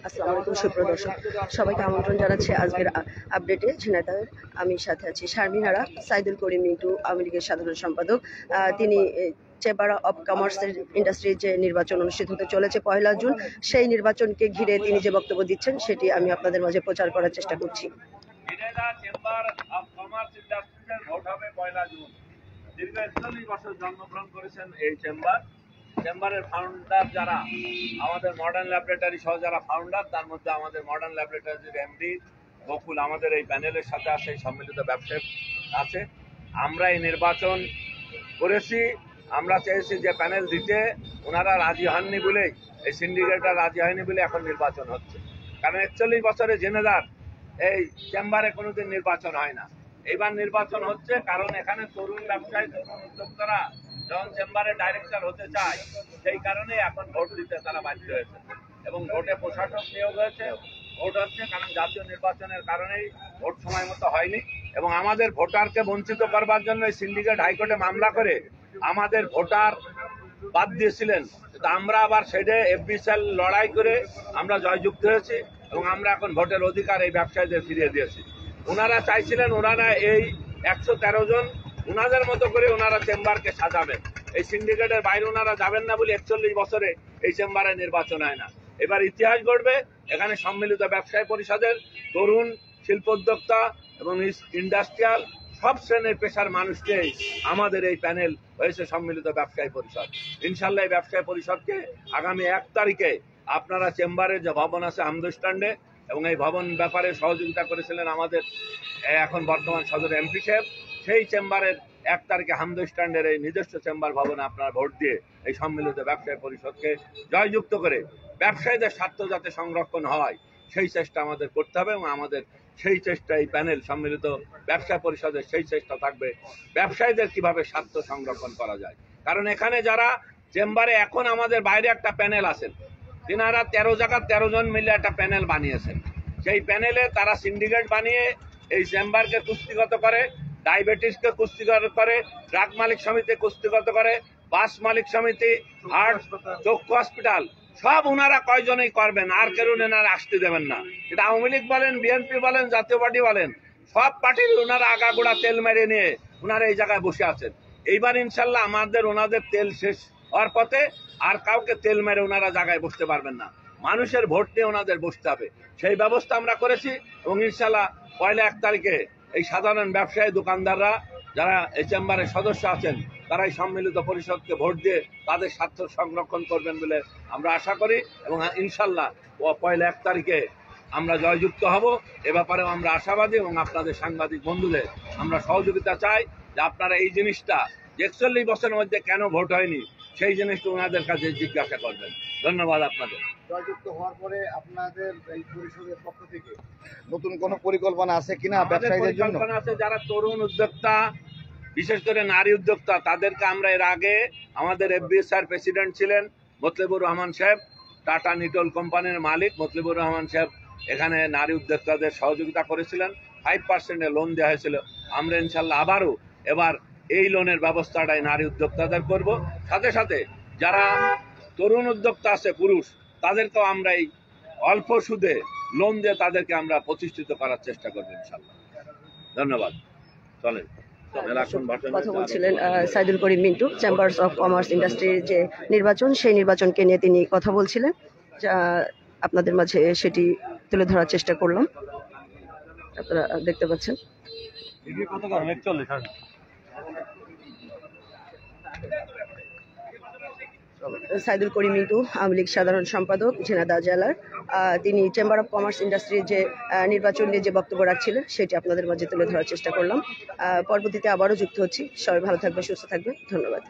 আসসালামু আলাইকুম সুপ্রিয় দর্শক, সবাইকে আমন্ত্রণ জানাচ্ছি আজকের আপডেটে ঝিনাইদহের। আমি সাথে আছি শারমিন আরা। সাইদুল করিম মিন্টু আওয়ামী লীগের সাধারণ সম্পাদক। তিনি চেম্বার অব কমার্স ইন্ডাস্ট্রির যে নির্বাচন অনুষ্ঠিত হতে চলেছে 1 জুন, সেই নির্বাচনকে ঘিরে তিনি যে বক্তব্য দিচ্ছেন সেটি আমি আপনাদের মাঝে প্রচার করার চেষ্টা করছি। চেম্বার অব কমার্স ইন্ডাস্ট্রিজের ভোট হবে 1 জুন। দীর্ঘ 41 বছর জন্মগ্রহণ করেছেন এই চেম্বারের ফাউন্ডার যারা, আমাদের মডার্ন ল্যাবরেটরি সহ যারা ফাউন্ডার, তার মধ্যে আমাদের মডার্ন ল্যাবরেটরির এমডি বকুল আমাদের এই প্যানেলের সাথে আছে, সম্মিলিত ব্যবসায়ী আছে। আমরা এই নির্বাচন করেছি, আমরা চেয়েছি যে প্যানেল দিতে, ওনারা রাজি হননি বলেই, এই সিন্ডিকেটরা রাজি হয়নি বলে এখন নির্বাচন হচ্ছে। কারণ 41 বছরে জেনেদার এই চেম্বারে কোনোদিন নির্বাচন হয় না। এইবার নির্বাচন হচ্ছে কারণ এখানে তরুণ ব্যবসায়ী, তরুণ উদ্যোক্তারা যখন চেম্বারে ডাইরেক্টর হতে চায়, সেই কারণে এখন ভোট দিতে তারা বাধ্য হয়েছে এবং ভোটে প্রশাসক নিয়োগ হয়েছে। ভোট হচ্ছে কারণ জাতীয় নির্বাচনের কারণেই ভোট সময় মতো হয়নি এবং আমাদের ভোটারকে বঞ্চিত করবার জন্য সিন্ডিকেট হাইকোর্টে মামলা করে আমাদের ভোটার বাদ দিয়েছিলেন। আমরা আবার সেটা এফবিসিএল লড়াই করে আমরা জয়যুক্ত হয়েছি এবং আমরা এখন ভোটের অধিকার এই ব্যবসায়ীদের ফিরিয়ে দিয়েছি। ওনারা চাইছিলেন ওনারা এই 113 জন ওনাদের মতো করে ওনারা চেম্বারকে সাজাবেন, এই সিন্ডিকেটের বাইরে ওনারা যাবেন না বলে 41 বছরে এই চেম্বারে নির্বাচন হয় না। এবার ইতিহাস গড়বে। এখানে সম্মিলিত ব্যবসায়ী পরিষদের তরুণ শিল্পোদ্যোক্তা এবং ইন্ডাস্ট্রিয়াল সব শ্রেণীর পেশার মানুষকে আমাদের এই প্যানেল হয়েছে সম্মিলিত ব্যবসায়ী পরিষদ। ইনশাল্লাহ এই ব্যবসায়ী পরিষদকে আগামী 1 তারিখে আপনারা চেম্বারের যে ভবন আছে আমদো স্ট্যান্ডে, এবং এই ভবন ব্যাপারে সহযোগিতা করেছিলেন আমাদের এখন বর্তমান সদর এমপি সাহেব, সেই চেম্বারের 1 তারিখে হামদো স্ট্যান্ডের এই নিজস্ব চেম্বার ভবনে আপনারা ভোট দিয়ে এই সম্মিলিত ব্যবসায়ী পরিষদকে জয়যুক্ত করে ব্যবসায়ীদের স্বার্থ যাতে সংরক্ষণ হয় সেই চেষ্টা আমাদের করতে হবে এবং আমাদের সেই চেষ্টা এই প্যানেল সম্মিলিত ব্যবসা পরিষদের সেই চেষ্টা থাকবে ব্যবসায়ীদের কিভাবে স্বার্থ সংরক্ষণ করা যায়। কারণ এখানে যারা চেম্বারে এখন আমাদের বাইরে একটা প্যানেল আছেন, তিনারা 13 জায়গার 13 জন মিলে একটা প্যানেল বানিয়েছেন। সেই প্যানেলে তারা সিন্ডিকেট বানিয়ে এই চেম্বারকে কুস্তিগত করে, ডায়াবেটিসকে কুস্তিগত করে, ট্রাক মালিক সমিতি কুস্তিগত করে, বাস মালিক সমিতি, হার্ট, চক্ষু হসপিটাল সব ওনারা কয়জনই করবেন, আর কেউ ওনারা আসতে দেবেন না। এটা আওয়ামী লীগ বলেন, বিএনপি বলেন, জাতীয় পার্টি বলেন, সব পার্টির ওনারা আগাগোড়া তেল মেরে নিয়ে ওনারা এই জায়গায় বসে আছেন। এইবার ইনশাল্লাহ আমাদের ওনাদের তেল শেষ হওয়ার পথে, আর কাউকে তেল মেরে ওনারা জায়গায় বসতে পারবেন না। মানুষের ভোট নিয়ে ওনাদের বসতে হবে, সেই ব্যবস্থা আমরা করেছি এবং ইনশাল্লাহ 1 তারিখে এই সাধারণ ব্যবসায়ী দোকানদাররা যারা এই চেম্বারের সদস্য আছেন তারাই সম্মিলিত পরিষদকে ভোট দিয়ে তাদের স্বার্থ সংরক্ষণ করবেন বলে আমরা আশা করি এবং ইনশাল্লাহ 1 তারিখে আমরা জয়যুক্ত হব। এ ব্যাপারেও আমরা আশাবাদী এবং আপনাদের সাংবাদিক বন্ধুদের আমরা সহযোগিতা চাই যে আপনারা এই জিনিসটা 41 বছরের মধ্যে কেন ভোট হয়নি সেই জিনিসটা ওনাদের কাছে জিজ্ঞাসা করবেন। ধন্যবাদ আপনাদের। জয়যুক্ত হওয়ার পরে আপনাদের এই পরিষদের পক্ষ থেকে নতুন কোনো পরিকল্পনা আছে কিনা ব্যবসায়ীদের জন্য? পরিকল্পনা আছে, যারা তরুণ উদ্যোক্তা বিশেষ করে নারী উদ্যোক্তা তাদেরকে আমরা এর আগে আমাদের এফবিএসআর প্রেসিডেন্ট ছিলেন মতলিবুর রহমান সাহেব, টাটা নিটল কোম্পানির মালিক মতলিবুর রহমান সাহেব এখানে নারী উদ্যোক্তাদের সহযোগিতা করেছিলেন, 5% লোন দেওয়া হয়েছিল। আমরা ইনশাল্লাহ আবারও এবার এই লোনের ব্যবস্থাটাই নারী উদ্যোক্তাদের করব। সাথে সাথে যারা তরুণ উদ্যোক্তা আছে পুরুষ, তাদেরকেও আমরা এই অল্প সুদে লোন দিয়ে তাদেরকে আমরা প্রতিষ্ঠিত করার চেষ্টা করবো ইনশাল্লাহ। ধন্যবাদ। চলেন কথা বলছিলেন সাইদুল করিম মিন্টু, চেম্বার্স অফ কমার্স ইন্ডাস্ট্রির যে নির্বাচন সেই নির্বাচনকে নিয়ে তিনি কথা বলছিলেন, যা আপনাদের মাঝে সেটি তুলে ধরার চেষ্টা করলাম। আপনারা দেখতে পাচ্ছেন। সাইদুল করিম মিন্টু আওয়ামী লীগ সাধারণ সম্পাদক ঝিনাইদহ জেলার, তিনি চেম্বার অফ কমার্স ইন্ডাস্ট্রির যে নির্বাচন নিয়ে যে বক্তব্য রাখছিলেন সেটি আপনাদের মাঝে তুলে ধরার চেষ্টা করলাম। পরবর্তীতে আবারও যুক্ত হচ্ছি। সবাই ভালো থাকবে, সুস্থ থাকবে। ধন্যবাদ।